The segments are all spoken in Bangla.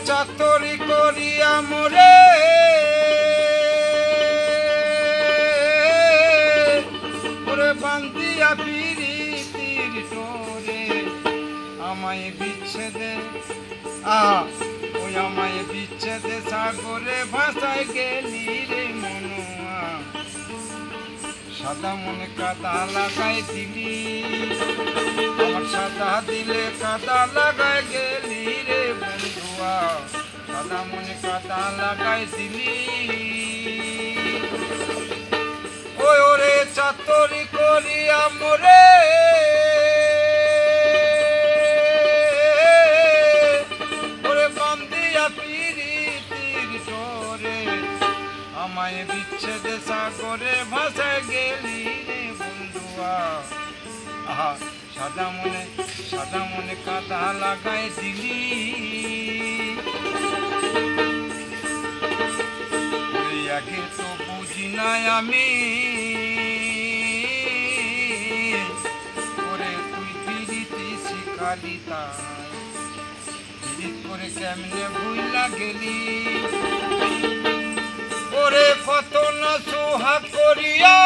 চাতরি করিয়া মোরে ওরে বান্ধিয়া পিরিতির টোরে আমায় বিচ্ছেদে ওই আমায় বিচ্ছেদে সাগরে ভাসায় গেলি রে মনুয়া সাদা মনে কাদা লাগাই দিলি আমার সাদা দিলে কাদা লাগাই গেলি রে বন্ধুয়া সাদা মনে কাদা লাগাই দিলি ওই ওরে চাতরি করিয়া মোরে ওরে বান্ধিয়া পিরিতির টোরে আমায় বিচ্ছেদে সাগরে ভাসায় গেলি রে বন্ধুয়া আহা সাদা মনে কাদা লাগাই দিলি আগে তো বুঝি নাই আমি ওরে তুই পিরিতি শিখালি তাই করে কেমনে ভুইলা গেলি ওরে কত না সোহাগ করিয়া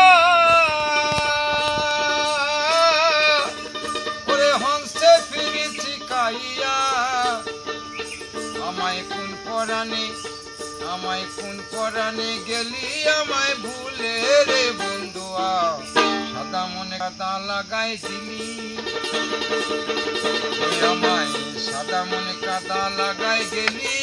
ওরে হংসে ফিরি শিখাইয়া আমায় কোন পরাণে গেলি আমায় ভুলে রে বন্ধুয়া সাদা মনে কাদা লাগাই দিলি আমায় সাদা মনে কাদা লাগাই গেলি।